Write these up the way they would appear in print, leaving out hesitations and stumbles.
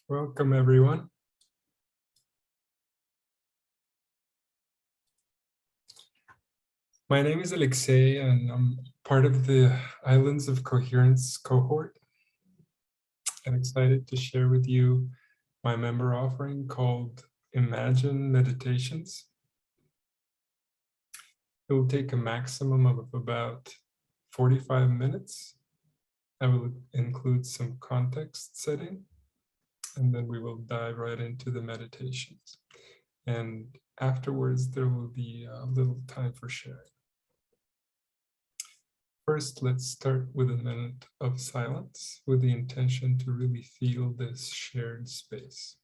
Welcome, everyone. My name is Alexei, and I'm part of the Islands of Coherence cohort. I'm excited to share with you my member offering called Imagine Meditations. It will take a maximum of about 45 minutes. I will include some context setting, and then we will dive right into the meditations. And afterwards, there will be a little time for sharing. First, let's start with a minute of silence with the intention to really feel this shared space.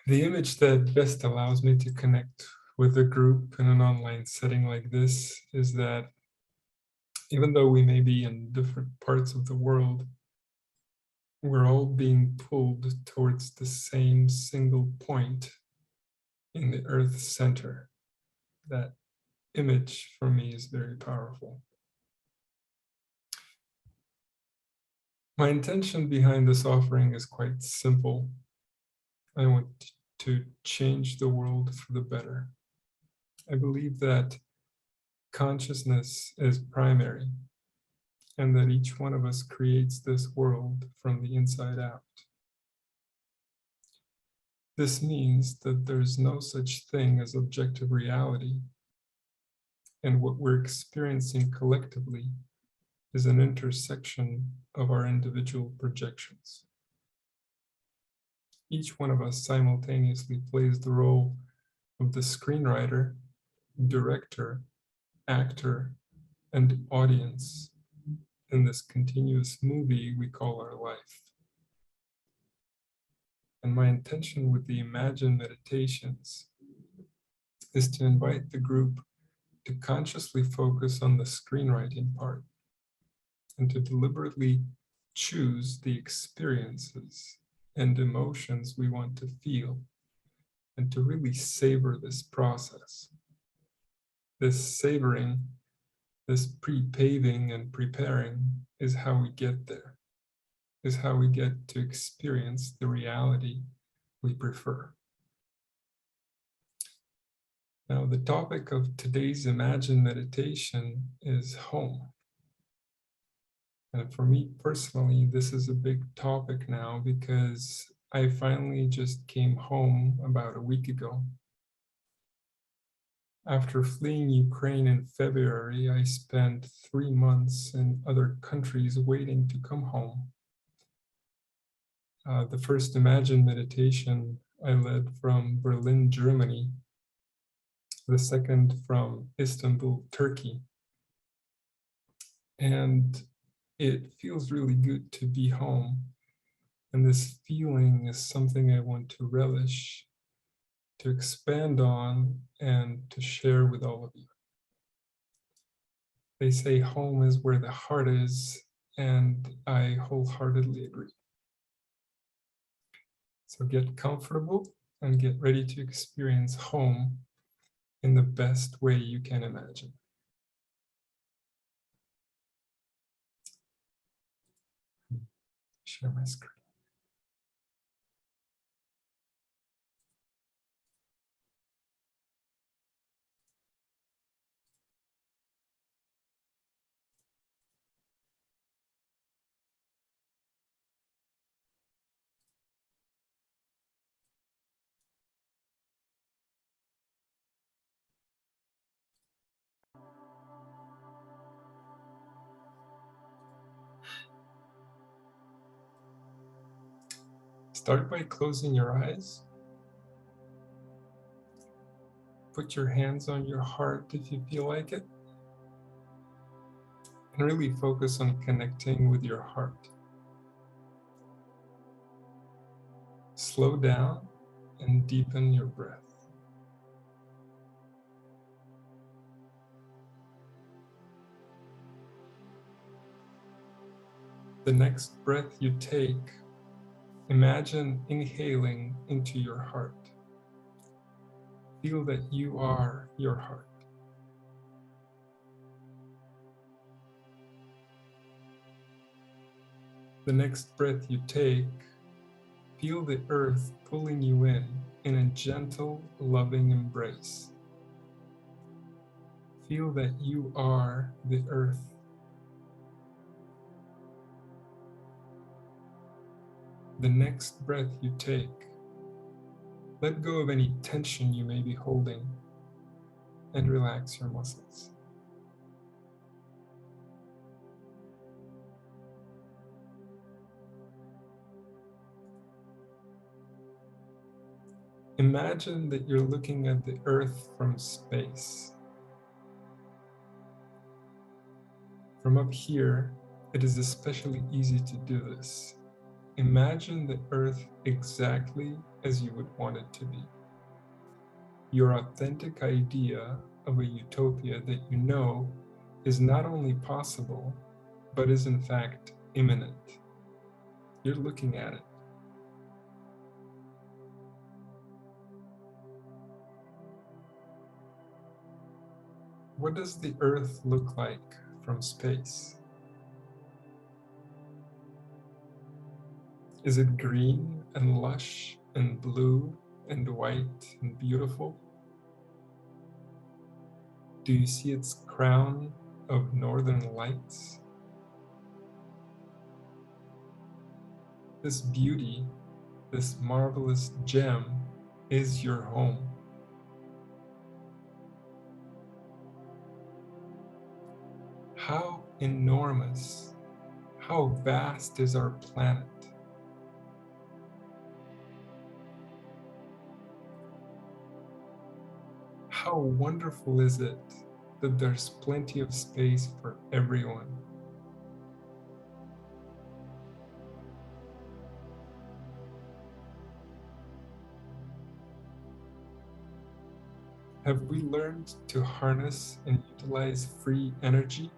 The image that best allows me to connect with a group in an online setting like this is that even though we may be in different parts of the world, we're all being pulled towards the same single point in the Earth's center. That image for me is very powerful. My intention behind this offering is quite simple. I want to change the world for the better. I believe that consciousness is primary and that each one of us creates this world from the inside out. This means that there's no such thing as objective reality, and what we're experiencing collectively is an intersection of our individual projections. Each one of us simultaneously plays the role of the screenwriter, director, actor, and audience in this continuous movie we call our life. And my intention with the Imagine meditations is to invite the group to consciously focus on the screenwriting part and to deliberately choose the experiences and emotions we want to feel and to really savor this process. This savoring, this pre-paving and preparing is how we get there, is how we get to experience the reality we prefer. Now, the topic of today's Imagine meditation is home. And for me personally, this is a big topic now because I finally just came home about a week ago. After fleeing Ukraine in February, I spent 3 months in other countries waiting to come home. The first Imagine meditation I led from Berlin, Germany. The second from Istanbul, Turkey. And it feels really good to be home. And this feeling is something I want to relish, to expand on, and to share with all of you. They say home is where the heart is, and I wholeheartedly agree. So get comfortable and get ready to experience home in the best way you can imagine. Share my screen. Start by closing your eyes. Put your hands on your heart if you feel like it. And really focus on connecting with your heart. Slow down and deepen your breath. The next breath you take, imagine inhaling into your heart. Feel that you are your heart. The next breath you take, feel the earth pulling you in a gentle, loving embrace. Feel that you are the earth. The next breath you take, let go of any tension you may be holding and relax your muscles. Imagine that you're looking at the earth from space. From up here, it is especially easy to do this. Imagine the earth exactly as you would want it to be. Your authentic idea of a utopia that you know is not only possible, but is in fact imminent. You're looking at it. What does the earth look like from space? Is it green and lush and blue and white and beautiful? Do you see its crown of northern lights? This beauty, this marvelous gem, is your home. How enormous, how vast is our planet? How wonderful is it that there's plenty of space for everyone? Have we learned to harness and utilize free energy?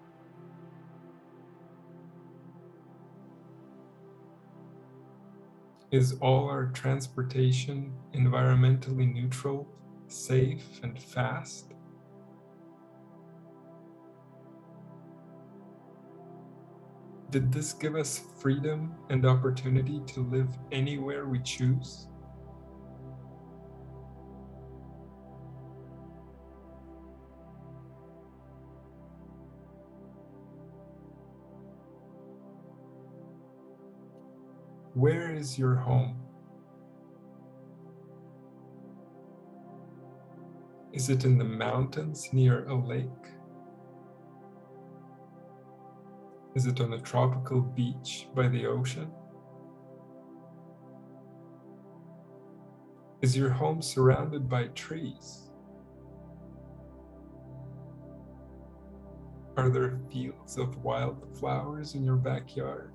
Is all our transportation environmentally neutral, safe, and fast? Did this give us freedom and opportunity to live anywhere we choose? Where is your home? Is it in the mountains near a lake? Is it on a tropical beach by the ocean? Is your home surrounded by trees? Are there fields of wildflowers in your backyard?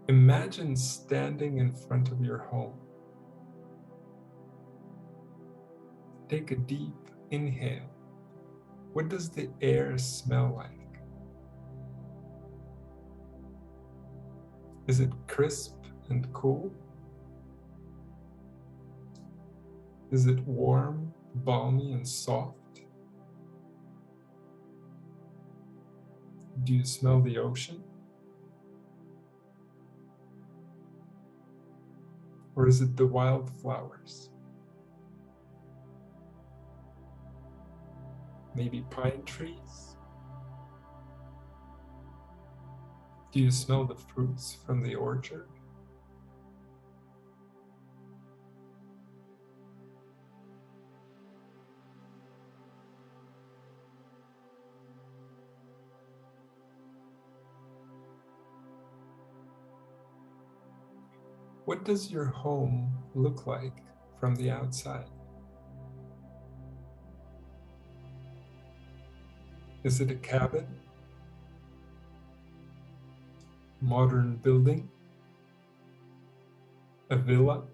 Imagine standing in front of your home. Take a deep inhale. What does the air smell like? Is it crisp and cool? Is it warm, balmy, and soft? Do you smell the ocean? Or is it the wildflowers? Maybe pine trees? Do you smell the fruits from the orchard? What does your home look like from the outside? Is it a cabin? Modern building? A villa?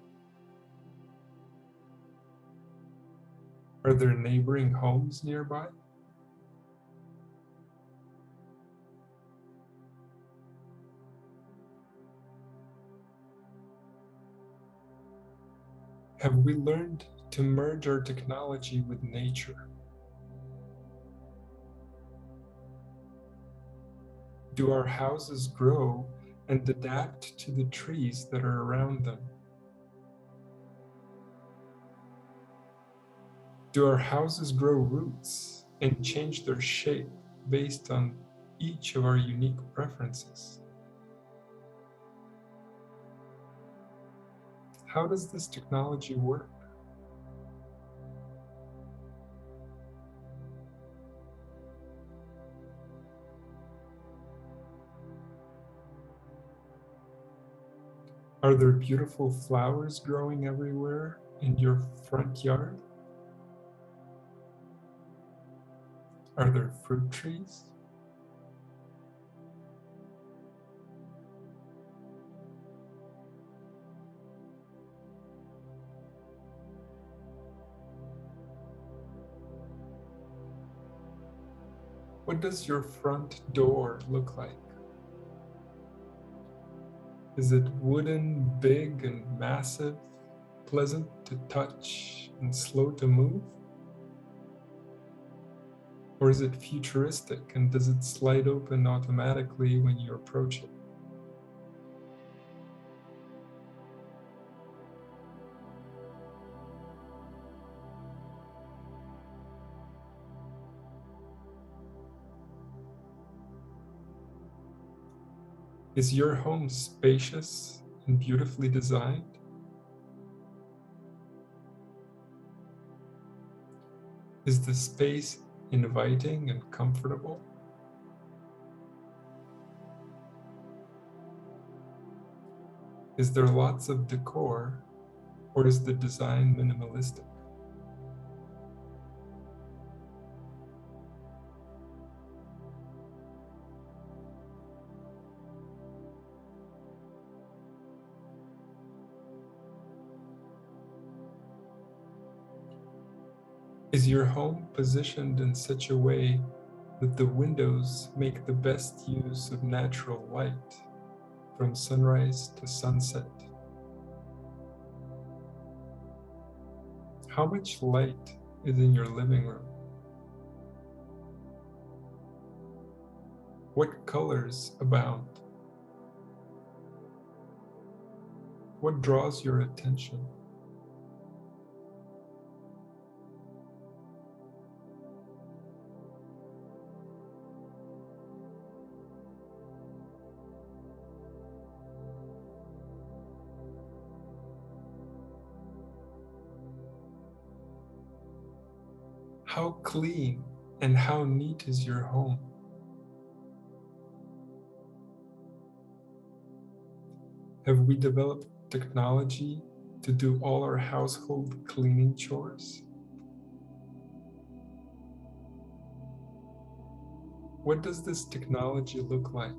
Are there neighboring homes nearby? Have we learned to merge our technology with nature? Do our houses grow and adapt to the trees that are around them? Do our houses grow roots and change their shape based on each of our unique preferences? How does this technology work? Are there beautiful flowers growing everywhere in your front yard? Are there fruit trees? What does your front door look like? Is it wooden, big and massive, pleasant to touch and slow to move? Or is it futuristic and does it slide open automatically when you approach it? Is your home spacious and beautifully designed? Is the space inviting and comfortable? Is there lots of decor, or is the design minimalistic? Is your home positioned in such a way that the windows make the best use of natural light from sunrise to sunset? How much light is in your living room? What colors abound? What draws your attention? How clean and how neat is your home? Have we developed technology to do all our household cleaning chores? What does this technology look like?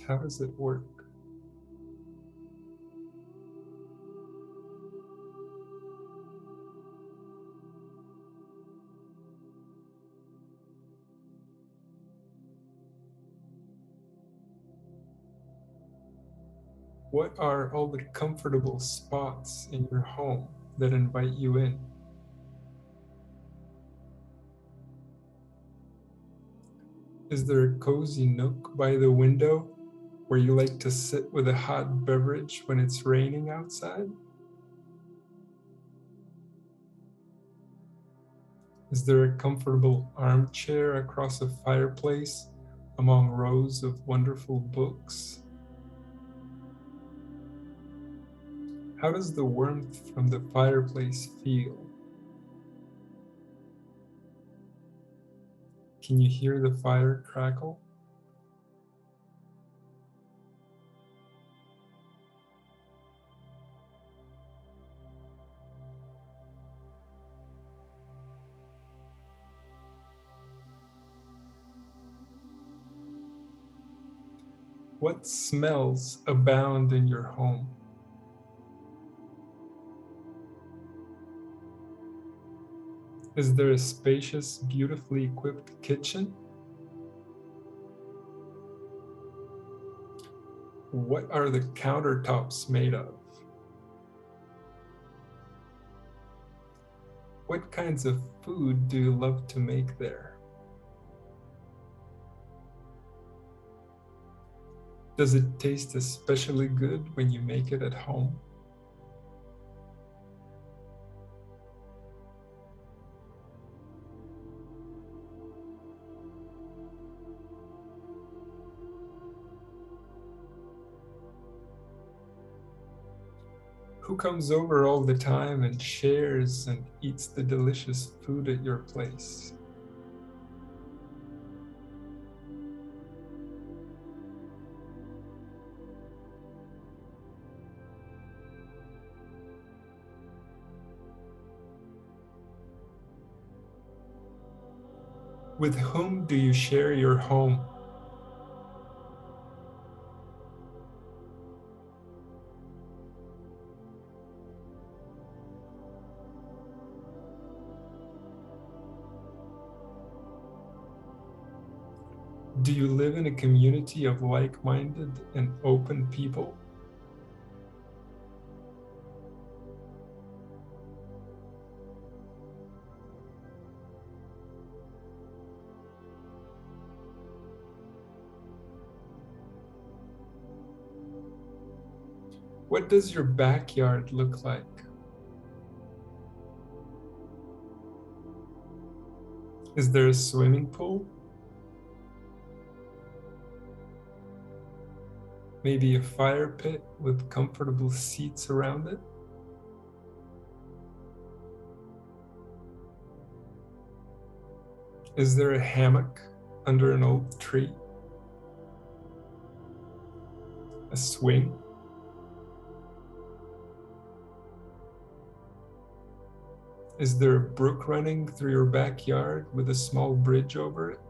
How does it work? What are all the comfortable spots in your home that invite you in? Is there a cozy nook by the window where you like to sit with a hot beverage when it's raining outside? Is there a comfortable armchair across a fireplace among rows of wonderful books? How does the warmth from the fireplace feel? Can you hear the fire crackle? What smells abound in your home? Is there a spacious, beautifully equipped kitchen? What are the countertops made of? What kinds of food do you love to make there? Does it taste especially good when you make it at home? Who comes over all the time and shares and eats the delicious food at your place? With whom do you share your home? Do you live in a community of like-minded and open people? What does your backyard look like? Is there a swimming pool? Maybe a fire pit with comfortable seats around it? Is there a hammock under an old tree? A swing? Is there a brook running through your backyard with a small bridge over it?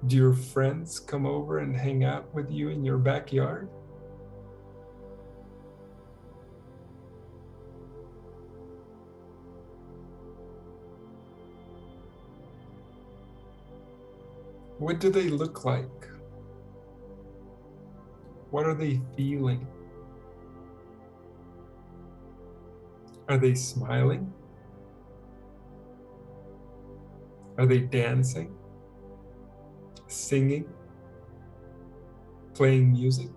Do your friends come over and hang out with you in your backyard? What do they look like? What are they feeling? Are they smiling? Are they dancing? Singing? Playing music?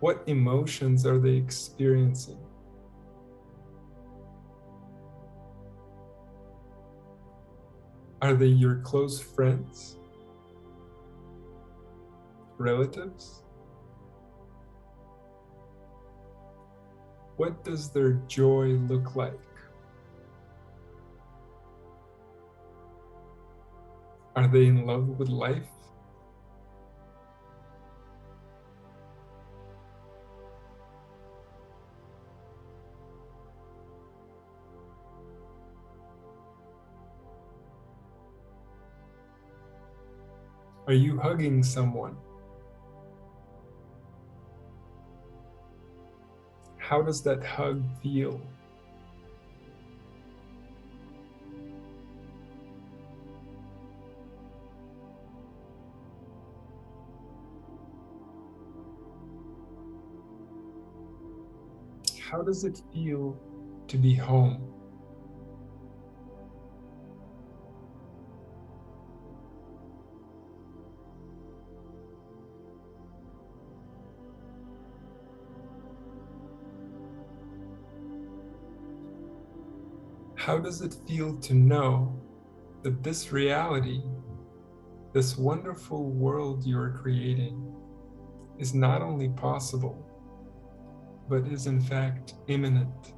What emotions are they experiencing? Are they your close friends? Relatives? What does their joy look like? Are they in love with life? Are you hugging someone? How does that hug feel? How does it feel to be home? How does it feel to know that this reality, this wonderful world you're creating, is not only possible, but is in fact imminent.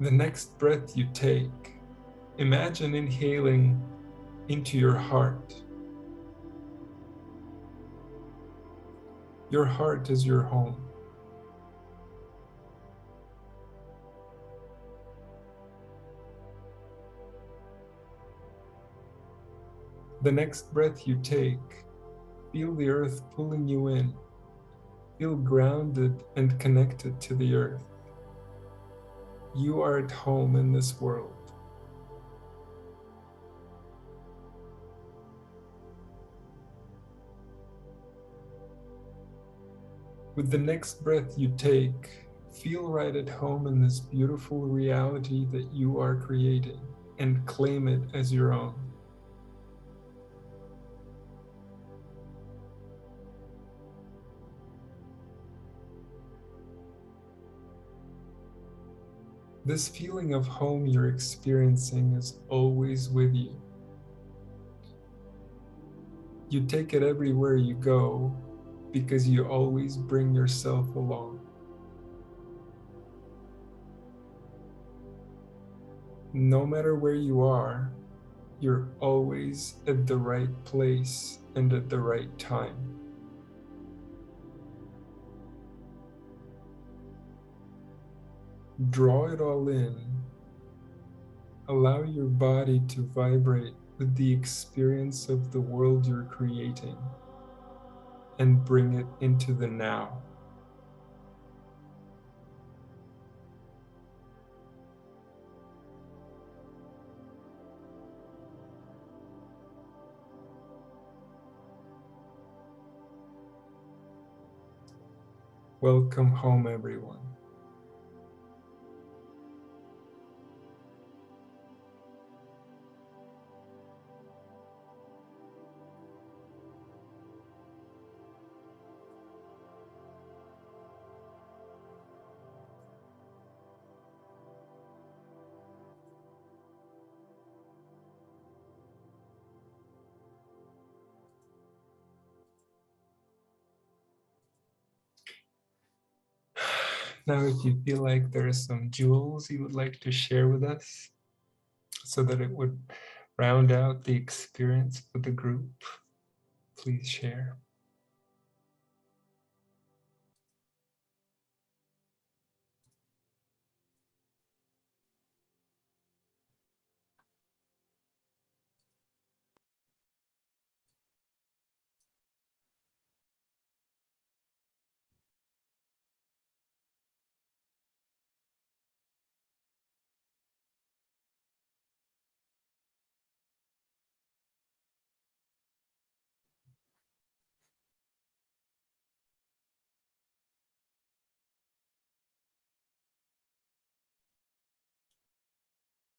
The next breath you take, imagine inhaling into your heart. Your heart is your home. The next breath you take, feel the earth pulling you in. Feel grounded and connected to the earth. You are at home in this world. With the next breath you take, feel right at home in this beautiful reality that you are creating and claim it as your own. This feeling of home you're experiencing is always with you. You take it everywhere you go because you always bring yourself along. No matter where you are, you're always at the right place and at the right time. Draw it all in. Allow your body to vibrate with the experience of the world you're creating and bring it into the now. Welcome home, everyone. Now, if you feel like there are some jewels you would like to share with us so that it would round out the experience for the group, please share.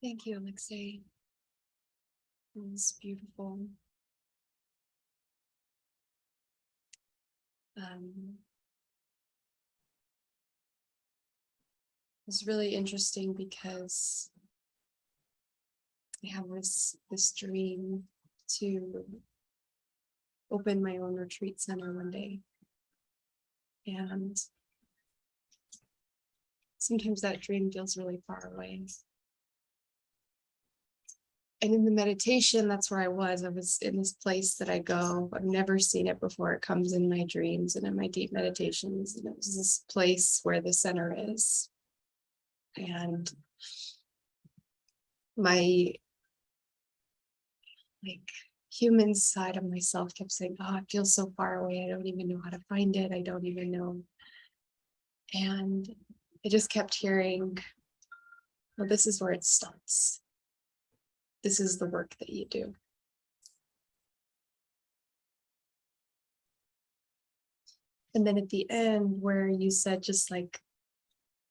Thank you, Alexei. It was beautiful. It's really interesting because I have this dream to open my own retreat center one day. And sometimes that dream feels really far away. And in the meditation, that's where I was. I was in this place that I go. I've never seen it before. It comes in my dreams and in my deep meditations. And it was this place where the center is. And my human side of myself kept saying, oh, it feels so far away. I don't even know how to find it. I don't even know. And I just kept hearing, well, this is where it starts. This is the work that you do. And then at the end where you said, just like,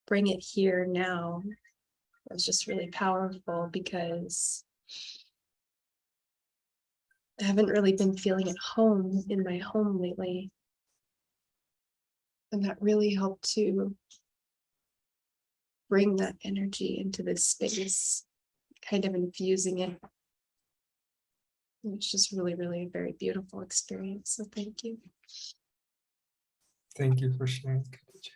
bring it here now, it was just really powerful because I haven't really been feeling at home in my home lately. And that really helped to bring that energy into this space, kind of infusing it. It's just really, really a very beautiful experience. So thank you. Thank you for sharing, Khadija.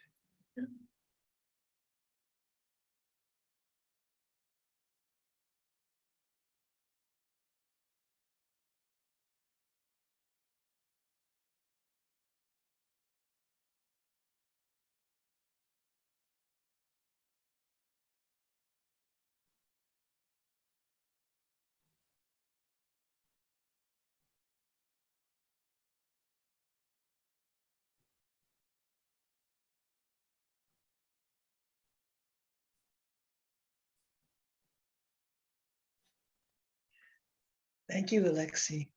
Thank you, Alexi.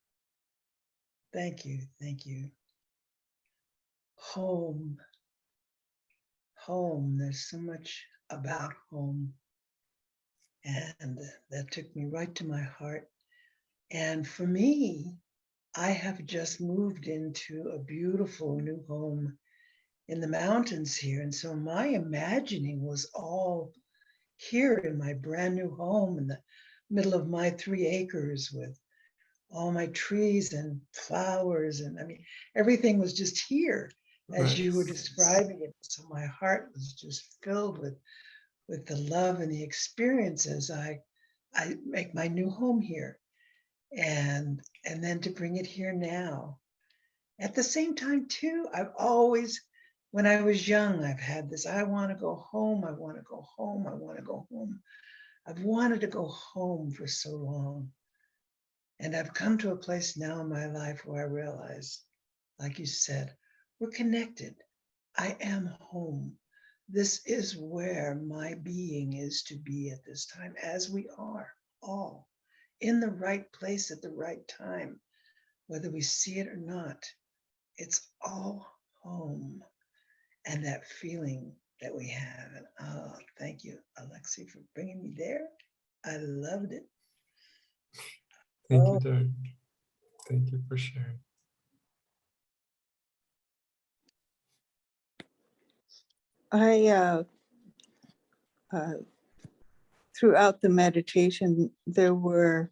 Thank you, thank you. Home, home, there's so much about home. And that took me right to my heart. And for me, I have just moved into a beautiful new home in the mountains here. And so my imagining was all here in my brand new home in the middle of my 3 acres with all my trees and flowers. And I mean, everything was just here as you were describing it. So my heart was just filled with the love and the experiences. I make my new home here. And then to bring it here now. At the same time, too, I've always, when I was young, I've had this, I want to go home, I want to go home, I want to go home. I've wanted to go home for so long. And I've come to a place now in my life where I realize, like you said, we're connected. I am home. This is where my being is to be at this time, as we are all in the right place at the right time, whether we see it or not. It's all home. And that feeling that we have. And thank you, Alexi, for bringing me there. I loved it. Thank you, Derek. Thank you for sharing. I throughout the meditation, there were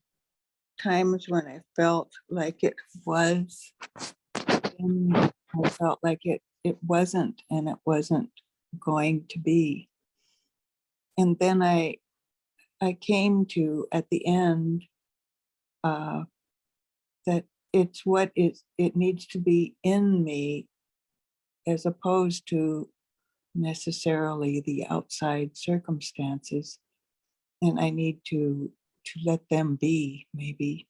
times when I felt like it was, and I felt like it wasn't, and it wasn't going to be. And then I came to, at the end, that it's what it needs to be in me, as opposed to necessarily the outside circumstances. And I need to let them be, maybe.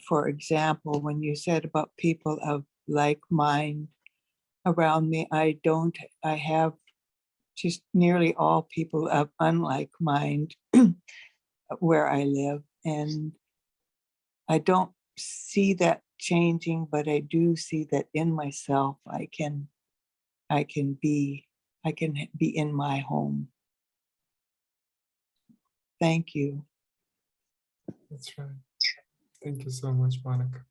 For example, when you said about people of like mind around me, I have just nearly all people of unlike mind where I live. And I don't see that changing, but I do see that in myself, I can be in my home. Thank you. That's right. Thank you so much, Monica.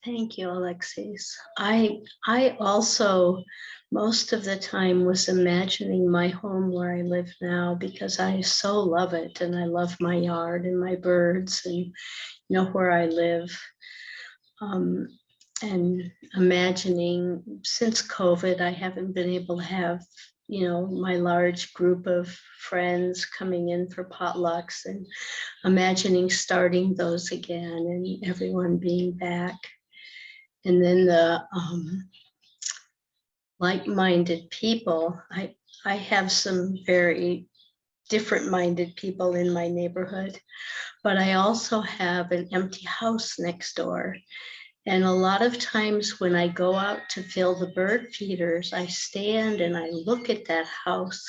Thank you, Alexis. I also, most of the time, was imagining my home where I live now, because I so love it, and I love my yard and my birds, and where I live. And imagining, since COVID, I haven't been able to have my large group of friends coming in for potlucks, and imagining starting those again and everyone being back. And then the like-minded people, I have some very different-minded people in my neighborhood, but I also have an empty house next door. And a lot of times when I go out to fill the bird feeders, I stand and I look at that house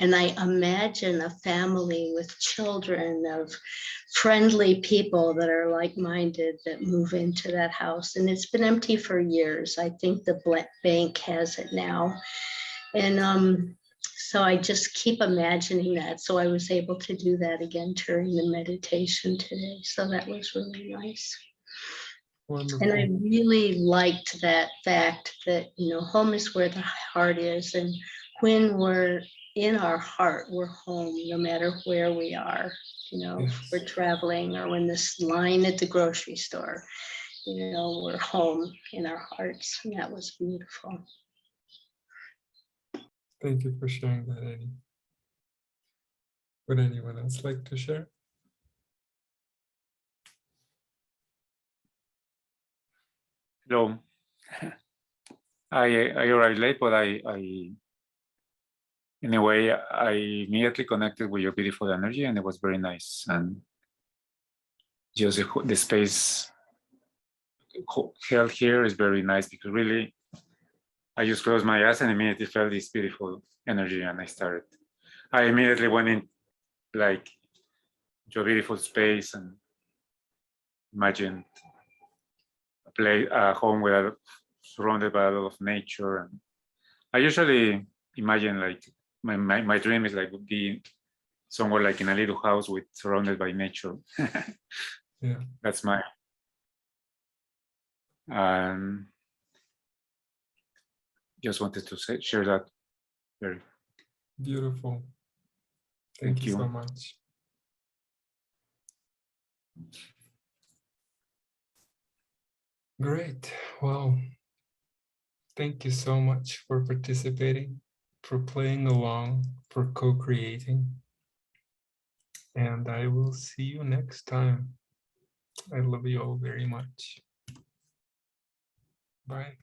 and I imagine a family with children of friendly people that are like-minded that move into that house. And it's been empty for years. I think the bank has it now. And So I just keep imagining that. So I was able to do that again during the meditation today. So that was really nice. Wonderful. And I really liked that fact that, you know, home is where the heart is. And when we're in our heart, we're home, no matter where we are. You know, if Yes. we're traveling or when this line at the grocery store, you know, we're home in our hearts. And that was beautiful. Thank you for sharing that, Eddie. Would anyone else like to share? Hello. I arrived late, but I in a way I immediately connected with your beautiful energy, and it was very nice. And just the space held here is very nice because really I just closed my eyes and immediately felt this beautiful energy, and I immediately went in like to a beautiful space and imagined a home surrounded by a lot of nature. And I usually imagine like my dream is like would be somewhere like in a little house surrounded by nature. Yeah. That's my just wanted to share that. Very Beautiful. Thank you you. so much. Great. Well, thank you so much for participating, for playing along, for co-creating. And I will see you next time. I love you all very much. Bye.